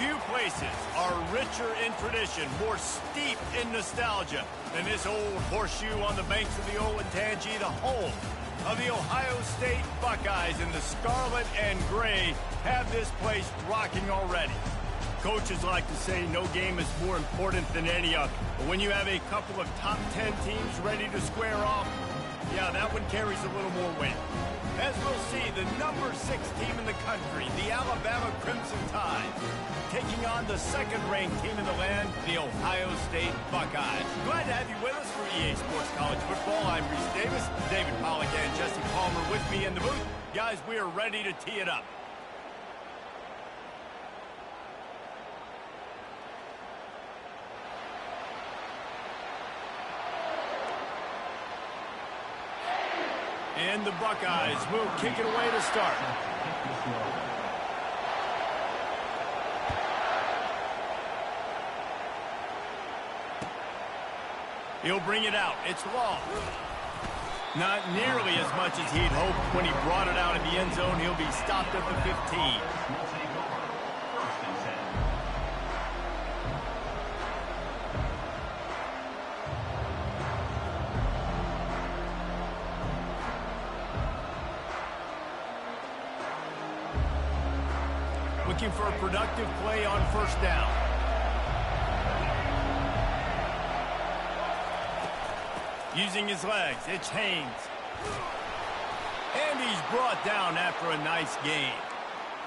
Few places are richer in tradition, more steep in nostalgia than this old horseshoe on the banks of the old Ncaa, the home of the Ohio State Buckeyes. And the scarlet and gray have this place rocking already. Coaches like to say no game is more important than any other. But when you have a couple of top 10 teams ready to square off, yeah, that one carries a little more weight. As we'll see, the number 6 team in the country, the Alabama Crimson Tide, taking on the second-ranked team in the land, the Ohio State Buckeyes. Glad to have you with us for EA Sports College Football. I'm Reese Davis, David Pollack and Jesse Palmer with me in the booth. Guys, we are ready to tee it up. And the Buckeyes will kick it away to start. He'll bring it out. It's long. Not nearly as much as he'd hoped when he brought it out in the end zone. He'll be stopped at the 15. Looking for a productive play on first down. Using his legs, it's Haynes. And he's brought down after a nice gain.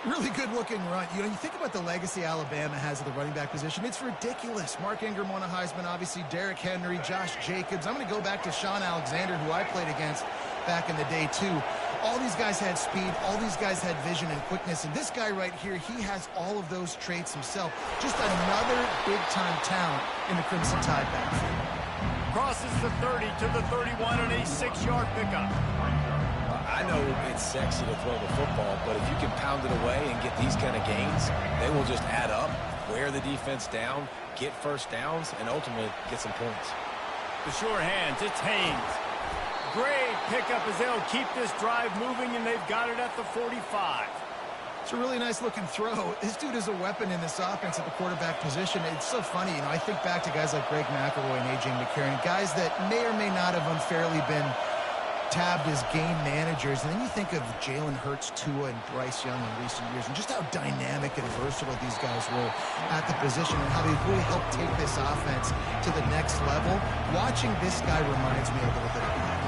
Really good-looking run. You think about the legacy Alabama has at the running back position. It's ridiculous. Mark Ingram won a Heisman, obviously. Derrick Henry, Josh Jacobs. I'm going to go back to Sean Alexander, who I played against back in the day, too. All these guys had speed. All these guys had vision and quickness. And this guy right here, he has all of those traits himself. Just another big-time talent in the Crimson Tide backfield. Crosses the 30 to the 31 and a 6-yard pickup. I know it's sexy to throw the football, but if you can pound it away and get these kind of gains, they will just add up, wear the defense down, get first downs, and ultimately get some points. The sure hands, it's Haynes. Great pickup as they'll keep this drive moving, and they've got it at the 45. It's a really nice-looking throw. This dude is a weapon in this offense at the quarterback position. It's so funny. I think back to guys like Greg McElroy and A.J. McCarron, guys that may or may not have unfairly been tabbed as game managers. And then you think of Jalen Hurts, Tua, and Bryce Young in recent years, and just how dynamic and versatile these guys were at the position and how they've really helped take this offense to the next level. Watching this guy reminds me a little bit of that.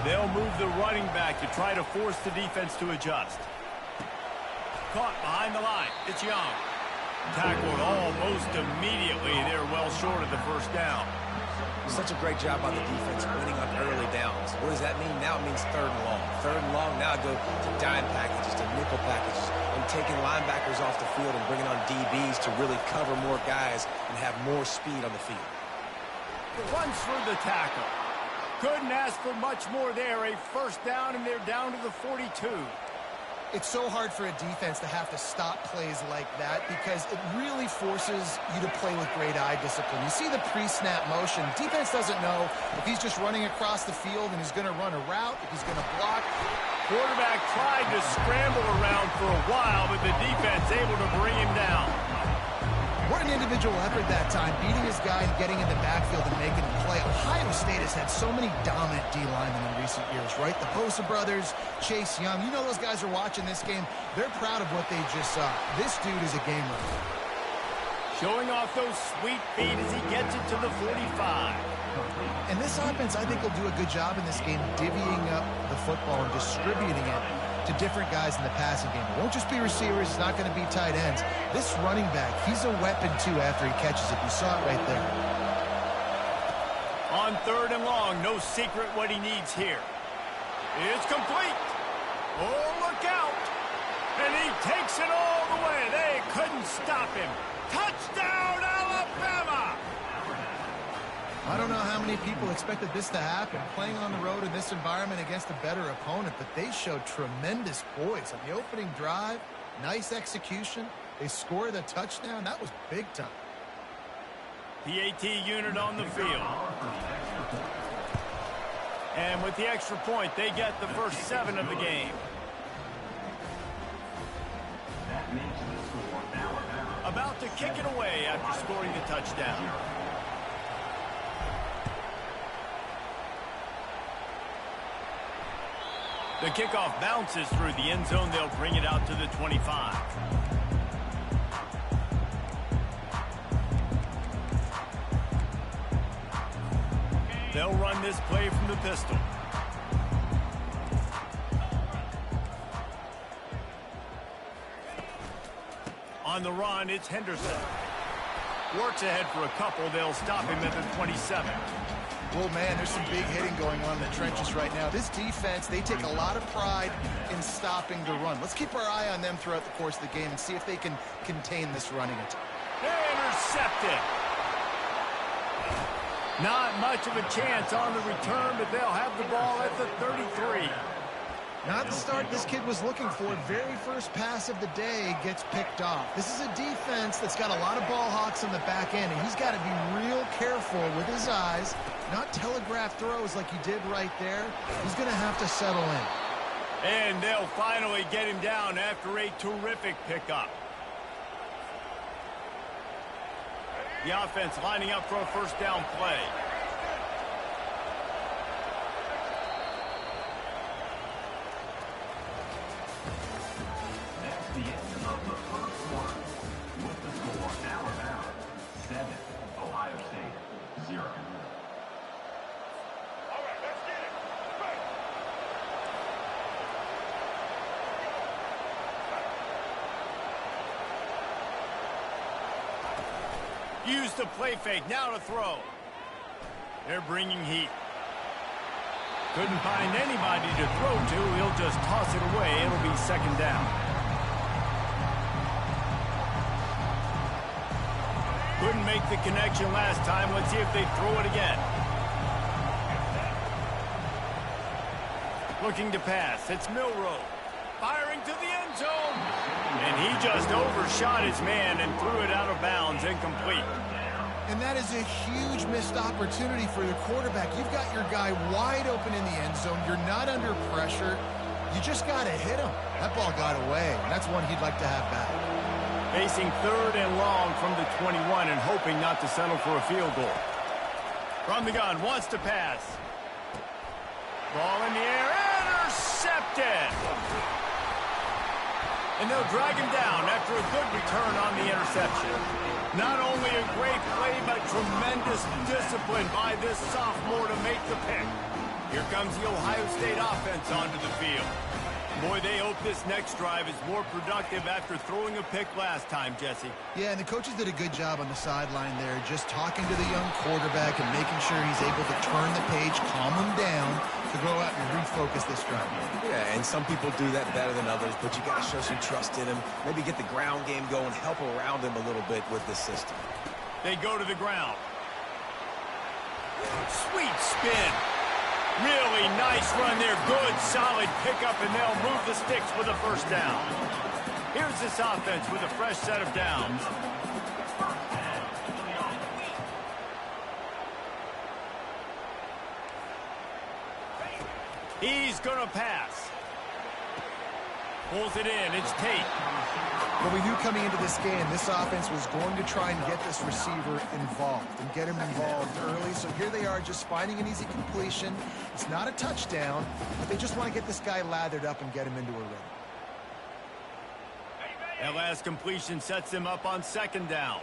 They'll move the running back to try to force the defense to adjust. Caught behind the line. It's Young. Tackled almost immediately. They're well short of the first down. Such a great job by the defense winning on early downs. What does that mean? Now it means 3rd and long. 3rd and long, now go to dime packages, to nickel packages, and taking linebackers off the field and bringing on DBs to really cover more guys and have more speed on the field. Runs for the tackle. Couldn't ask for much more there. A first down, and they're down to the 42. It's so hard for a defense to have to stop plays like that because it really forces you to play with great eye discipline. You see the pre-snap motion. Defense doesn't know if he's just running across the field and he's going to run a route, if he's going to block. Quarterback tried to scramble around for a while, but the defense able to bring him down. What an individual effort that time, beating his guy and getting in the backfield and making a play. Ohio State has had so many dominant D-linemen in recent years, right? The Bosa brothers, Chase Young. You know those guys are watching this game. They're proud of what they just saw. This dude is a game winner. Showing off those sweet feet as he gets it to the 45. And this offense, I think, will do a good job in this game divvying up the football and distributing it to different guys in the passing game. It won't just be receivers. It's not going to be tight ends. This running back, he's a weapon, too, after he catches it. You saw it right there. On 3rd and long, no secret what he needs here. It's complete. Oh, look out. And he takes it all the way. They couldn't stop him. Touchdown, Alabama! I don't know how many people expected this to happen, playing on the road in this environment against a better opponent, but they showed tremendous poise on the opening drive. Nice execution. They scored a touchdown. That was big time. PAT unit on the field. And with the extra point, they get the first 7 of the game. kick it away after scoring the touchdown. The kickoff bounces through the end zone. They'll bring it out to the 25. They'll run this play from the pistol. On the run, it's Henderson. Works ahead for a couple. They'll stop him at the 27. Well, man, there's some big hitting going on in the trenches right now. This defense, they take a lot of pride in stopping the run. Let's keep our eye on them throughout the course of the game and see if they can contain this running attack. Intercepted. Not much of a chance on the return, but they'll have the ball at the 33. Not the start this kid was looking for. Very first pass of the day gets picked off. This is a defense that's got a lot of ball hawks on the back end, and he's got to be real careful with his eyes, not telegraph throws like he did right there. He's going to have to settle in. And they'll finally get him down after a terrific pickup. The offense lining up for a first down play. The end of the first quarter with the score Alabama 7, Ohio State 0. All right, let's get it. Use the play fake, now to throw. They're bringing heat. Couldn't find anybody to throw to. He'll just toss it away. It'll be second down. Couldn't make the connection last time. Let's see if they throw it again. Looking to pass. It's Milroe. Firing to the end zone. And he just overshot his man and threw it out of bounds, incomplete. And that is a huge missed opportunity for the quarterback. You've got your guy wide open in the end zone. You're not under pressure. You just got to hit him. That ball got away, and that's one he'd like to have back. Facing third and long from the 21 and hoping not to settle for a field goal. From the gun, wants to pass. Ball in the air, intercepted! And they'll drag him down after a good return on the interception. Not only a great play, but tremendous discipline by this sophomore to make the pick. Here comes the Ohio State offense onto the field. Boy, they hope this next drive is more productive after throwing a pick last time, Jesse. Yeah, and the coaches did a good job on the sideline there, just talking to the young quarterback and making sure he's able to turn the page, calm him down, to go out and refocus this drive. Yeah, and some people do that better than others, but you got to show some trust in him. Maybe get the ground game going, help around him a little bit with this system. They go to the ground. Sweet spin. Really nice run there. Good, solid pickup, and they'll move the sticks with a first down. Here's this offense with a fresh set of downs. He's going to pass. Pulls it in. It's Tate. Well, we knew coming into this game, this offense was going to try and get this receiver involved and get him involved early. So here they are just finding an easy completion. It's not a touchdown, but they just want to get this guy lathered up and get him into a rhythm. That last completion sets him up on second down.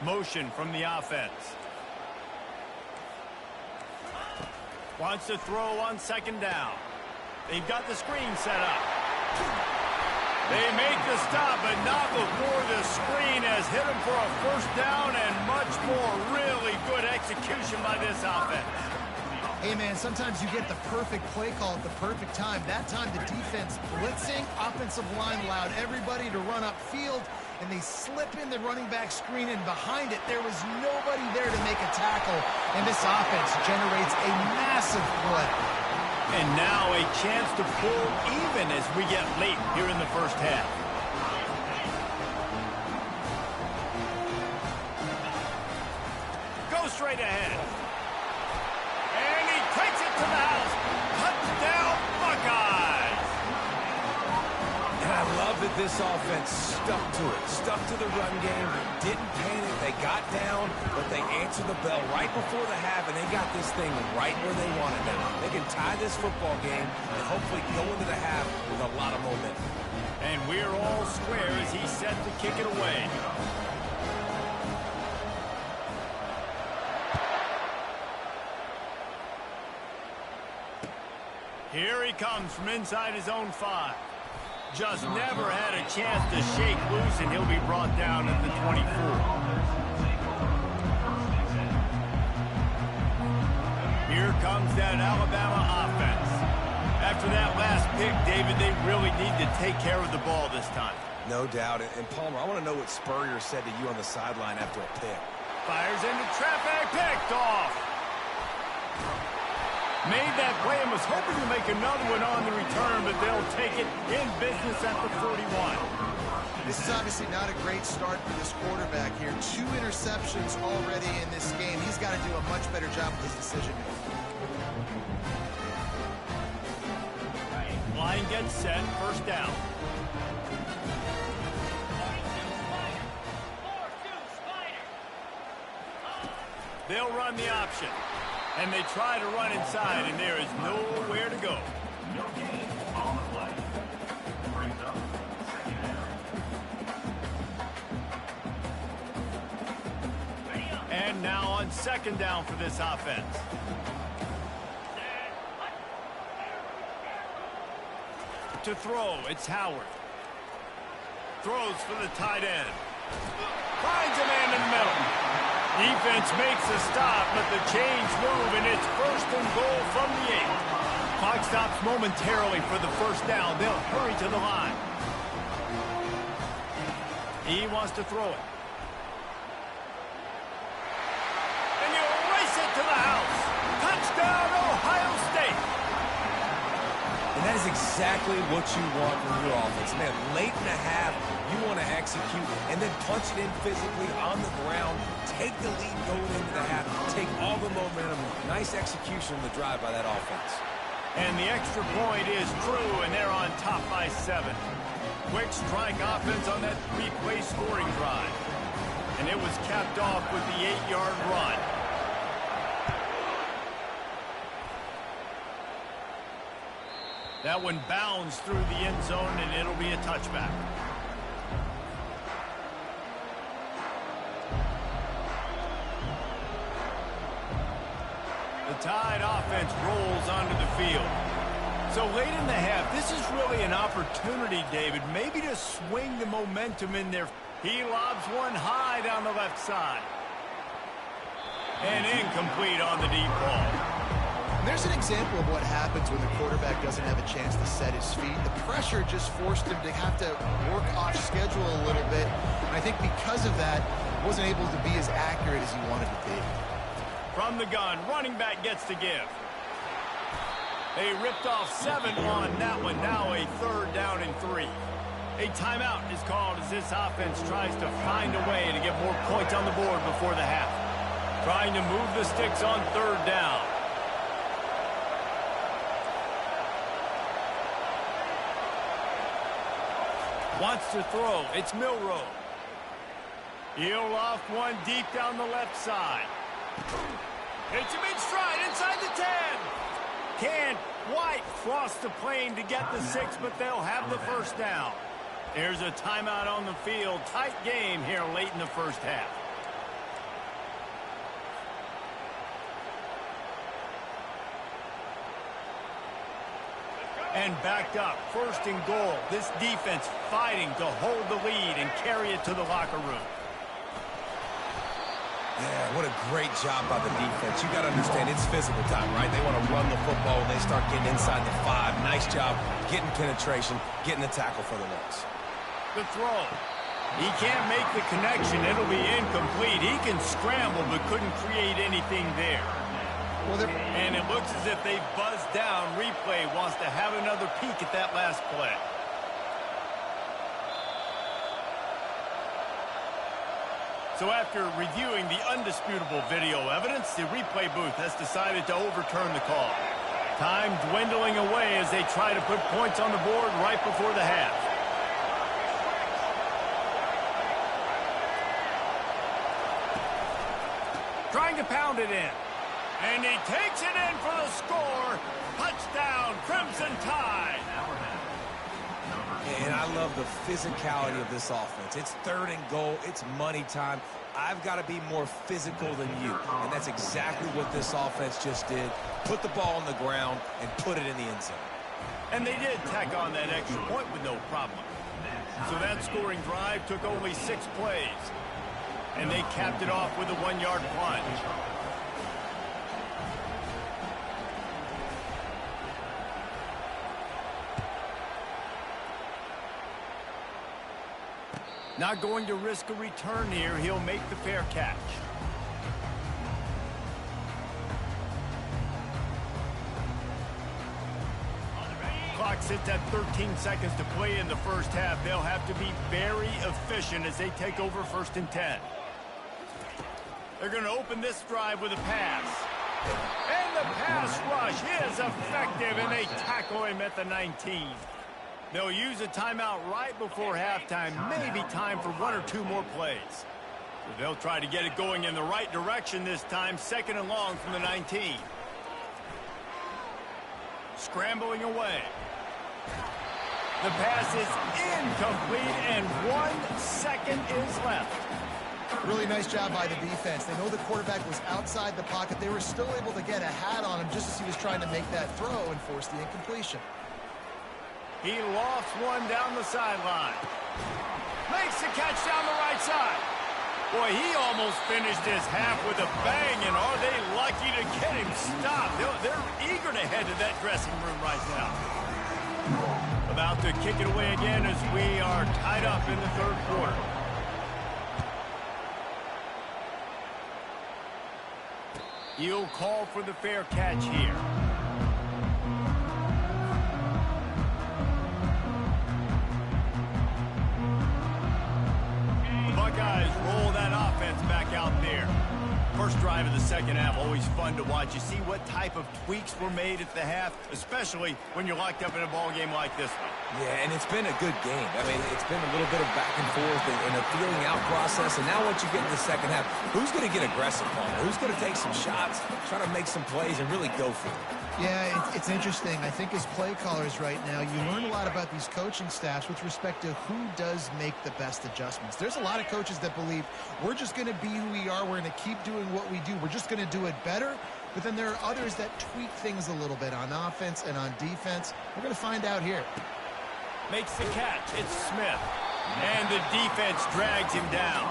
Motion from the offense. Wants to throw on second down. They've got the screen set up. They make the stop, but not before the screen has hit him for a first down and much more. Really good execution by this offense. Hey, man, sometimes you get the perfect play call at the perfect time. That time the defense blitzing, offensive line allowed everybody to run upfield, and they slip in the running back screen, and behind it there was nobody there to make a tackle, and this offense generates a massive play. And now a chance to pull even as we get late here in the first half. Go straight ahead. And he takes it to the house. Touchdown, Buckeyes! And I love love that this offense stuck to it, stuck to the run game, didn't panic, they got down, but they answered the bell right before the half, and they got this thing right where they want it now. They can tie this football game and hopefully go into the half with a lot of momentum. And we're all square as he's set to kick it away. Here he comes from inside his own 5. Just never had a chance to shake loose, and he'll be brought down at the 24. Here comes that Alabama offense. After that last pick, David, they really need to take care of the ball this time. No doubt. And Palmer, I want to know what Spurrier said to you on the sideline after a pick. Fires into traffic, picked off. Made that play and was hoping to make another one on the return, but they'll take it in business at the 41. This is obviously not a great start for this quarterback here. 2 interceptions already in this game. He's got to do a much better job with his decision-making. Line gets set, first down. They'll run the option. And they try to run inside, and there is nowhere to go. No gain on the play. Brings up second down. And now on second down for this offense. To throw, it's Howard. Throws for the tight end. Finds a man in the middle. Defense makes a stop, but the chains move, and it's first and goal from the 8. Clock stops momentarily for the first down. They'll hurry to the line. He wants to throw it. And you race it to the house. Touchdown, Ohio State. And that is exactly what you want from your offense. Man, late in the half, you want to execute and then punch it in physically on the ground, take the lead going into the half, take all the momentum. Nice execution on the drive by that offense. And the extra point is true, and they're on top by 7. Quick strike offense on that 3-play scoring drive. And it was capped off with the 8-yard run. That one bounds through the end zone, and it'll be a touchback. The Tide offense rolls onto the field. So late in the half, this is really an opportunity, David, maybe to swing the momentum in there. He lobs one high down the left side. And incomplete on the deep ball. There's an example of what happens when the quarterback doesn't have a chance to set his feet. The pressure just forced him to have to work off schedule a little bit. And I think because of that, wasn't able to be as accurate as he wanted to be. From the gun, running back gets to give. They ripped off 7 on that one. Now a 3rd down and 3. A timeout is called as this offense tries to find a way to get more points on the board before the half. Trying to move the sticks on 3rd down. Wants to throw. It's Milroe. He'll loft one deep down the left side. Hits him in stride inside the 10. Can't quite cross the plane to get the 6, but they'll have the first down. There's a timeout on the field. Tight game here late in the first half. And backed up, 1st and goal. This defense fighting to hold the lead and carry it to the locker room. Yeah, what a great job by the defense. You got to understand, it's physical time, right? They want to run the football when they start getting inside the 5. Nice job getting penetration, getting the tackle for the loss. The throw. He can't make the connection. It'll be incomplete. He can scramble but couldn't create anything there. And it looks as if they buzzed down. Replay wants to have another peek at that last play. So after reviewing the undisputable video evidence, the replay booth has decided to overturn the call. Time dwindling away as they try to put points on the board right before the half. Trying to pound it in. And he takes it in for the score. Touchdown, Crimson Tide. And I love the physicality of this offense. It's 3rd and goal. It's money time. I've got to be more physical than you. And that's exactly what this offense just did. Put the ball on the ground and put it in the end zone. And they did tack on that extra point with no problem. So that scoring drive took only 6 plays. And they capped it off with a 1-yard plunge. Not going to risk a return here. He'll make the fair catch. Clock sits at 13 seconds to play in the first half. They'll have to be very efficient as they take over 1st and 10. They're going to open this drive with a pass. And the pass rush is effective, and they tackle him at the 19. They'll use a timeout right before halftime, maybe time for 1 or 2 more plays. So they'll try to get it going in the right direction this time, 2nd and long from the 19. Scrambling away. The pass is incomplete, and 1 second is left. Really nice job by the defense. They know the quarterback was outside the pocket. They were still able to get a hat on him just as he was trying to make that throw and force the incompletion. He lofts one down the sideline. Makes the catch down the right side. Boy, he almost finished his half with a bang, and are they lucky to get him stopped. They're eager to head to that dressing room right now. About to kick it away again as we are tied up in the 3rd quarter. He'll call for the fair catch here. Buckeyes roll that offense back out there. First drive of the 2nd half, always fun to watch. You see what type of tweaks were made at the half, especially when you're locked up in a ball game like this one. Yeah, and it's been a good game. I mean, it's been a little bit of back and forth and a feeling out process. And now once you get in the 2nd half, who's going to get aggressive on it? Who's going to take some shots, try to make some plays, and really go for it? Yeah, it's interesting. I think as play callers right now, you learn a lot about these coaching staffs with respect to who does make the best adjustments. There's a lot of coaches that believe we're just going to be who we are. We're going to keep doing what we do. We're just going to do it better. But then there are others that tweak things a little bit on offense and on defense. We're going to find out here. Makes the catch. It's Smith. And the defense drags him down.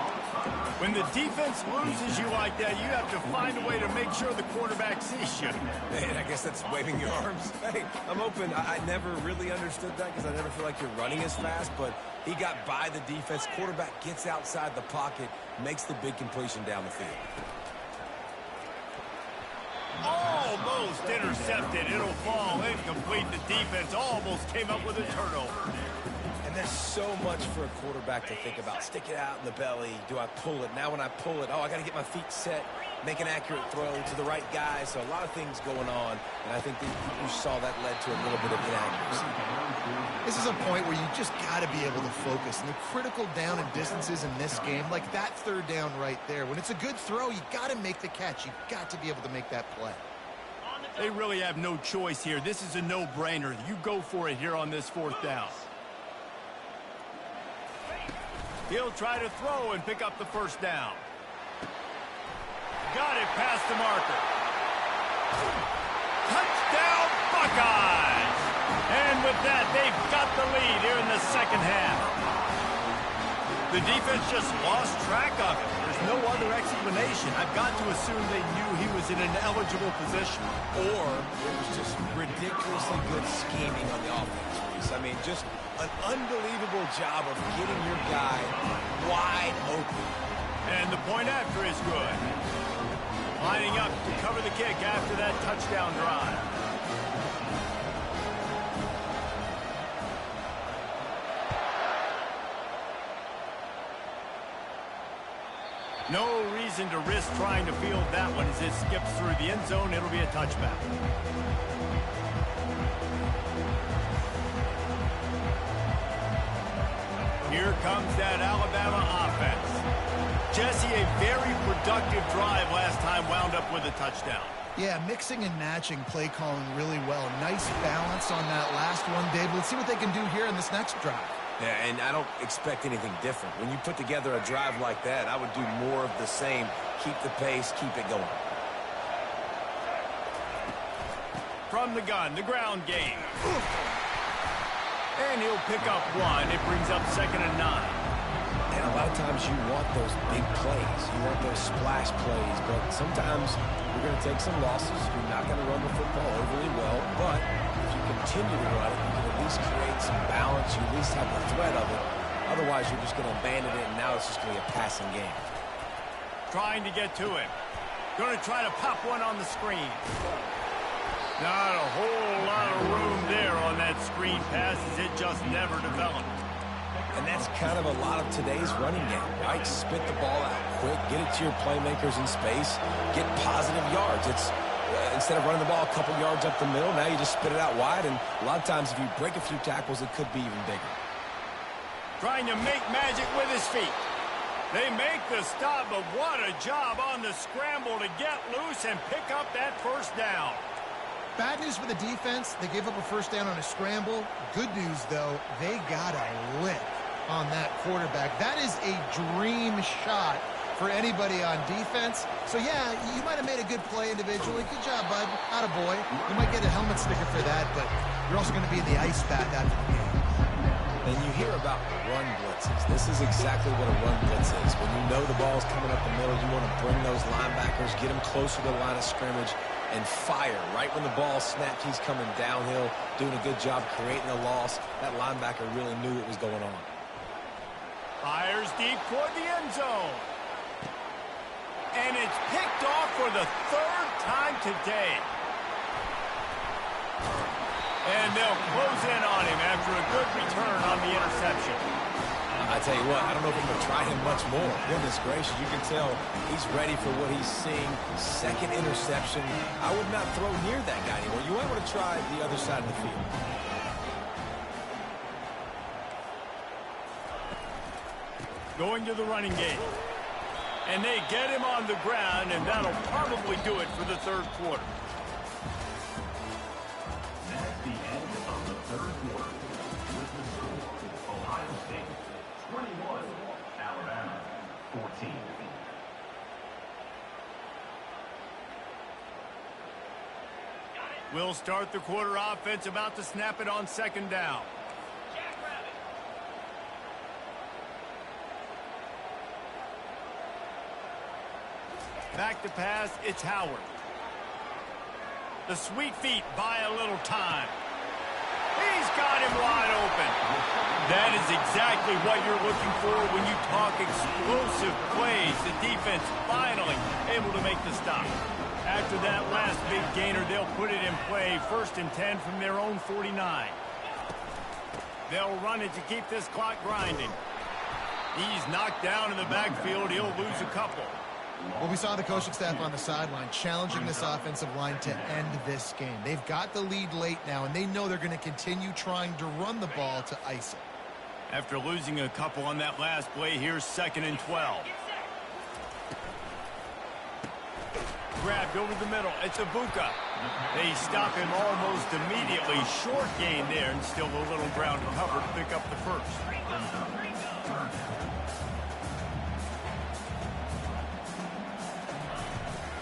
When the defense loses you like that, you have to find a way to make sure the quarterback sees you. Man, I guess that's waving your arms. Hey, I'm open. I never really understood that because I never feel like you're running as fast, but he got by the defense. Quarterback gets outside the pocket, makes the big completion down the field. Almost intercepted. It'll fall incomplete. The defense almost came up with a turnover. And there's so much for a quarterback to think about. Stick it out in the belly. Do I pull it? Now when I pull it, I got to get my feet set, make an accurate throw to the right guy. So a lot of things going on, and I think that you saw that led to a little bit of inaccuracy. This is a point where you just got to be able to focus. And the critical down and distances in this game, like that 3rd down right there, when it's a good throw, you got to make the catch. You got to be able to make that play. They really have no choice here. This is a no-brainer. You go for it here on this 4th down. He'll try to throw and pick up the 1st down. Got it past the marker. Touchdown, Buckeyes! And with that, they've got the lead here in the 2nd half. The defense just lost track of it. There's no other explanation. I've got to assume they knew he was in an eligible position. Or it was just ridiculously good scheming on the offense. I mean, just an unbelievable job of getting your guy wide open. And the point after is good. Lining up to cover the kick after that touchdown drive. No reason to risk trying to field that one as it skips through the end zone. It'll be a touchback. Here comes that Alabama offense. Jesse, a very productive drive last time wound up with a touchdown. Yeah, mixing and matching play calling really well. Nice balance on that last one, Dave. Let's see what they can do here in this next drive. Yeah, and I don't expect anything different. When you put together a drive like that, I would do more of the same. Keep the pace, keep it going. From the gun, the ground game. And he'll pick up one. It brings up 2nd and 9. And a lot of times you want those big plays. You want those splash plays. But sometimes you're going to take some losses. You're not going to run the football overly well. But if you continue to run it, you can at least create some balance. You at least have the threat of it. Otherwise, you're just going to abandon it, and now it's just going to be a passing game. Trying to get to him. Going to try to pop one on the screen. Not a whole lot of room there on that screen pass as it just never developed. And that's kind of a lot of today's running game, right? Spit the ball out quick, get it to your playmakers in space, get positive yards. It's instead of running the ball a couple yards up the middle, now you just spit it out wide, and a lot of times if you break a few tackles, it could be even bigger. Trying to make magic with his feet. They make the stop, but what a job on the scramble to get loose and pick up that first down. Bad news for the defense. They gave up a first down on a scramble. Good news, though, they got a lick on that quarterback. That is a dream shot for anybody on defense. So, yeah, you might have made a good play individually. Good job, bud. Attaboy. You might get a helmet sticker for that, but you're also going to be in the ice bath after the game. And you hear about run blitzes. This is exactly what a run blitz is. When you know the ball's coming up the middle, you want to bring those linebackers, get them closer to the line of scrimmage, and fire. Right when the ball snapped, he's coming downhill, doing a good job creating a loss. That linebacker really knew what was going on. Fires deep toward the end zone. And it's picked off for the 3rd time today. And they'll close in on him after a good return on the interception. I tell you what, I don't know if I'm going to try him much more. Goodness gracious, you can tell he's ready for what he's seeing. 2nd interception. I would not throw near that guy anymore. You might want to try the other side of the field. Going to the running game. And they get him on the ground, and that'll probably do it for the 3rd quarter. That's the end of the 3rd quarter. With the score, Ohio State 21, Alabama 14. We'll start the quarter offense, about to snap it on 2nd down. Back to pass, it's Howard. The sweet feet buy a little time. He's got him wide open. That is exactly what you're looking for when you talk explosive plays. The defense finally able to make the stop. After that last big gainer, they'll put it in play. 1st and 10 from their own 49. They'll run it to keep this clock grinding. He's knocked down in the backfield. He'll lose a couple. Well, we saw the coaching staff on the sideline challenging this offensive line to end this game. They've got the lead late now, and they know they're going to continue trying to run the ball to ice it. After losing a couple on that last play, here's 2nd and 12. Grabbed over the middle. It's Ibuka. They stop him almost immediately. Short gain there, and still a little ground to cover to pick up the 1st.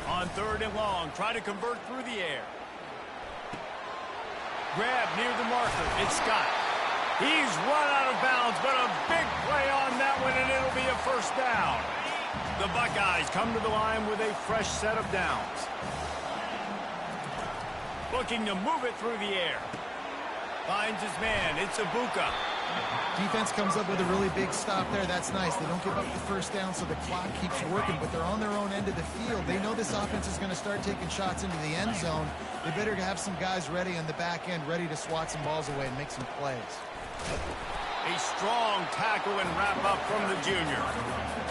On 3rd and long, try to convert through the air. Grab near the marker. It's Scott. He's run out of bounds, but a big play on that one, and it'll be a 1st down. The Buckeyes come to the line with a fresh set of downs. Looking to move it through the air. Finds his man. It's Ibuka. Defense comes up with a really big stop there. That's nice. They don't give up the 1st down, so the clock keeps working, but they're on their own end of the field. They know this offense is going to start taking shots into the end zone. They better have some guys ready on the back end, ready to swat some balls away and make some plays. A strong tackle and wrap up from the junior.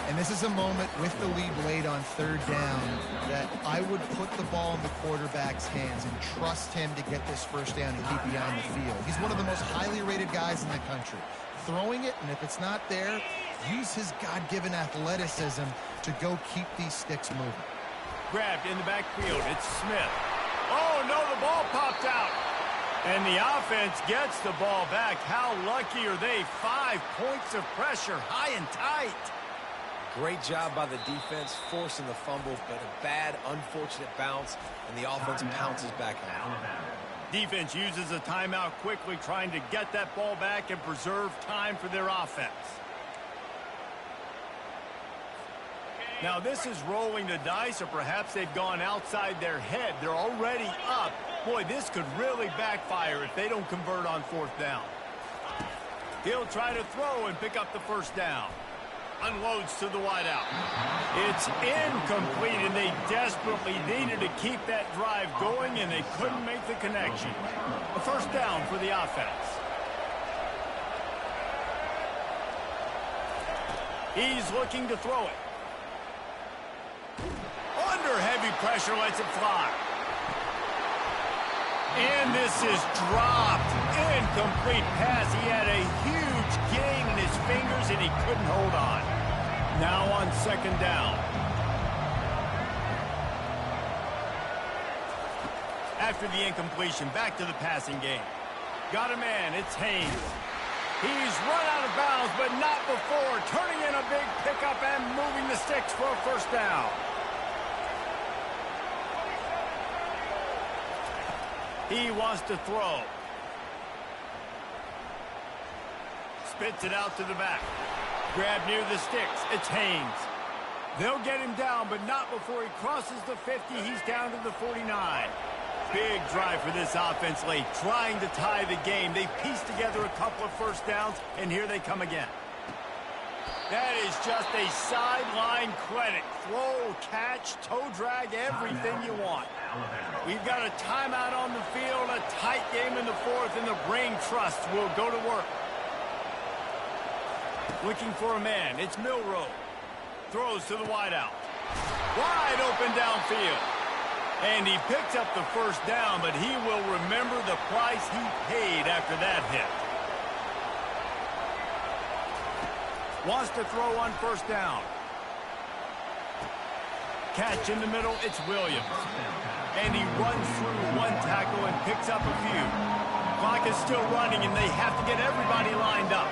And this is a moment with the lead late on 3rd down that I would put the ball in the quarterback's hands and trust him to get this 1st down and keep you on the field. He's one of the most highly rated guys in the country. Throwing it, and if it's not there, use his God-given athleticism to go keep these sticks moving. Grabbed in the backfield. It's Smith. Oh, no, the ball popped out. And the offense gets the ball back. How lucky are they? 5 points of pressure, high and tight. Great job by the defense, forcing the fumble, but a bad, unfortunate bounce, and the offense pounces back out. Defense uses a timeout quickly, trying to get that ball back and preserve time for their offense. Now, this is rolling the dice, or perhaps they've gone outside their head. They're already up. Boy, this could really backfire if they don't convert on 4th down. He'll try to throw and pick up the first down. Unloads to the wideout. It's incomplete, and they desperately needed to keep that drive going, and they couldn't make the connection. A first down for the offense. He's looking to throw it. Under heavy pressure, lets it fly. And this is dropped. Incomplete pass. He had a huge gain in his fingers, and he couldn't hold on. Now on 2nd down. After the incompletion, back to the passing game. Got a man. It's Haynes. He's run out of bounds, but not before. Turning in a big pickup and moving the sticks for a first down. He wants to throw. Spits it out to the back. Grab near the sticks. It's Haynes. They'll get him down, but not before he crosses the 50. He's down to the 49. Big drive for this offense late, trying to tie the game. They pieced together a couple of first downs, and here they come again. That is just a sideline credit. Throw, catch, toe drag, everything you want. We've got a timeout on the field, a tight game in the 4th, and the brain trust will go to work. Looking for a man. It's Milroe. Throws to the wideout. Wide open downfield. And he picked up the first down, but he will remember the price he paid after that hit. Wants to throw on 1st down. Catch in the middle, it's Williams. And he runs through 1 tackle and picks up a few. Clock is still running, and they have to get everybody lined up.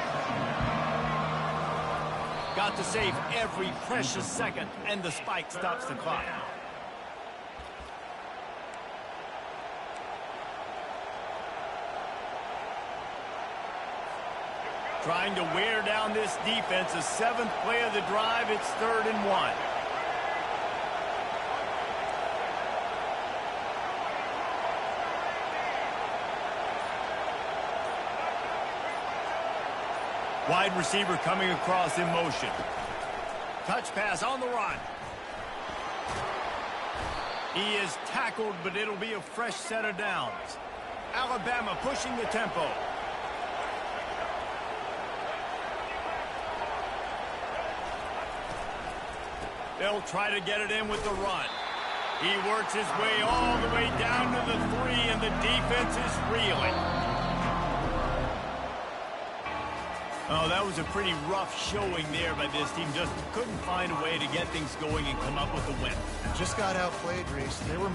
Got to save every precious second, and the spike stops the clock. Trying to wear down this defense. The 7th play of the drive. It's 3rd and 1. Wide receiver coming across in motion. Touch pass on the run. He is tackled, but it'll be a fresh set of downs. Alabama pushing the tempo. They'll try to get it in with the run. He works his way all the way down to the 3, and the defense is reeling. Oh, that was a pretty rough showing there by this team. Just couldn't find a way to get things going and come up with a win. Just got outplayed, Reese. They were